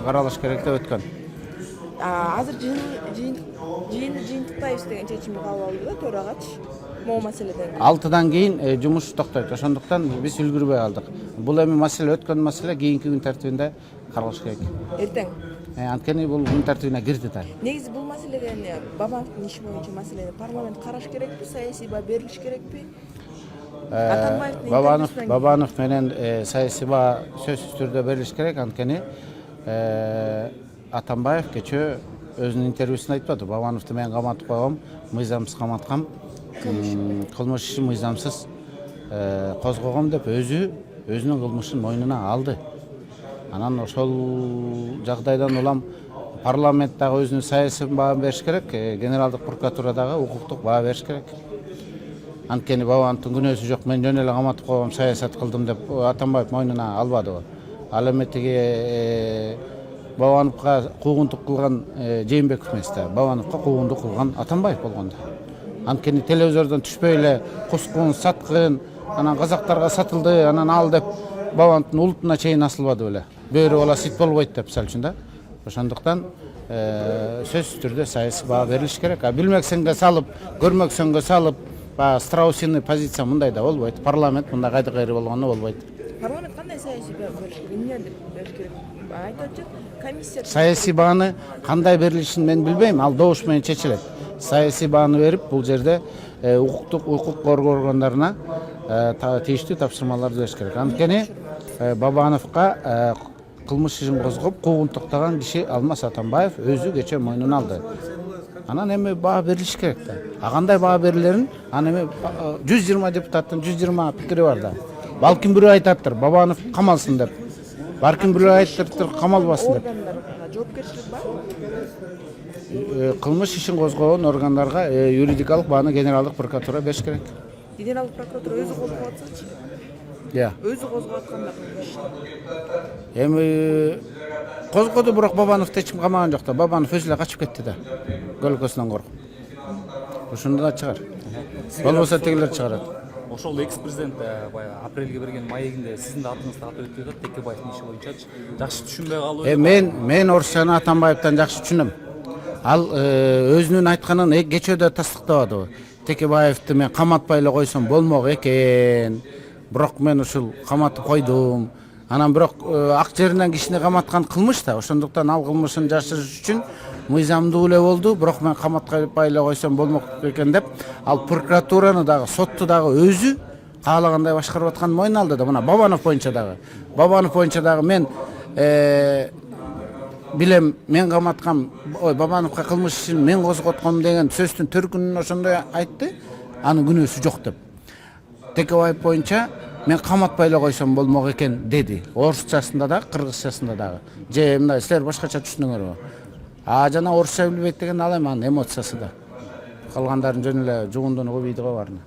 каралыш керек деп өткөн. Азыр жыйынтыктайбыз деген чечимди кабыл алды да төрагачы. Могу маселеден 6-дан кийин жумуш токтойт. Ошондуктан биз үлгүрбөй калдык. Бул эми маселе өткөн маселе кийинки күн тартибинде каралыш керек. Эртең. Анткени бул күн тартибине кирди да. Негизи бул маселеден Бабановдун иши боюнча маселени парламент караш керекпи, саясий баа берилиш керекпи? Бабанов менен саясий баа сөзсүз түрдө берилиш керек. Анткени Атамбаев кечээ өзүнүн интервьюсунда айтпады. Бабановду мен каматып койгом, мыйзамсыз каматкам, кылмыш ишин мыйзамсыз козгогом деп өзүнүн кылмышын мойнуна алды. Анан ошол жагдайдан улам парламент дагы өзүнүн саясий баан бериш керек, генералдык прокуратура дагы укуктук баа бериш керек. Анткени Бабановдун күнөөсү жок, мен жөн эле каматып койгом, саясат кылдым деп Атамбаев мойнуна албадыбы. Ал эми тиги Бабановго куугунтук кылган Жээнбеков эмес да, Бабановго куугунтук кылган Атамбаев болгондо. Анткени телевизордон түшпөй эле кускун, саткын, анан казактарга сатылды, анан ал деп Бабановдун улутуна чейин асылбады беле. Бөөрү бала сит болбойт деп мисалы үчүн да. Ошондуктан сөзсүз түрдө саясий баа берилиш керек. Билмексеңге салып, көрмөксөңгө салып, страусиный позиция мындай да болбойт. Парламент мындай кайда-кайры болгондо болбойт. Парламент кандай саясий баа бериш керек? Эмне деп бериш керек? Айтып атат, комиссия саясий бааны кандай берилишин мен билбейм, ал добуш менен чечилет. Саясий бааны берип, бул жерде укук коргоо органдарына тийиштүү тапшырмаларды бериш керек. Анткени Бабановго кылмыш ишин козгоп, куугунтактаган киши Алмамбет Атамбаев өзү кечээ мойнуна алды. Анан эми баа берилиш керек да. Кандай баа берилерин, анан эми 120 депутаттын 120 пикири бар да. Балким бирөө айтаттыр, Бабанов камалсын деп. Балким бирөө айттыртыр, камалбасын деп. Жоопкерчилик бар? Кылмыш ишин козгогон органдарга юридикалык бааны генералдык прокуратура бериш керек. Генералдык прокуратура өзү козгоп атсачы? Өзү козгоп атканда кылмыш. Эми козгоду, бирок Бабановду эч ким камаган жок да. Бабанов өзү эле качып кетти да. Көлөкөсүнөн коркуп. Ошондо да чыгар. Болбосо тегилер чыгарат. Ошол экс-президент баягы апрелге берген маегинде сиздин да атыңызды атап өтүп атат, Текебаевдин иши боюнчачы. Жакшы түшүнбөй калып. Мен орусчаны Атамбаевден жакшы түшүнөм. Ал өзүнүн айтканын кечөөдө тастыктабады. Текебаевди мен каматпай эле койсом болмок экен. Бирок мен ушул каматып койдум. Анан бирок ак жеринен кишини каматкан кылмыш да. Ошондуктан ал кылмышын жашырыш үчүн мыйзамдуу эле болду. Бирок мен каматпай эле койсом болмок экен деп, ал прокуратураны дагы, сотту дагы өзү каалагандай башкарып атканын мойнуна алды да. Мына Бабанов боюнча дагы мен билем, мен каматкам, Бабановго кылмыш ишин мен козготком деген сөздүн төркүнүн ошондой айтты. Анын күнөөсү жок деп. Текебаев боюнча мен каматпай эле койсом болмок экен деди. Орусчасында да, кыргызчасында дагы. Же мындай силер башкача түшүнүңөрбү? Жана орусча билбейт деген ал эми анын эмоциясы да. Калгандарын жөн эле жугундунуп ийди го баарына.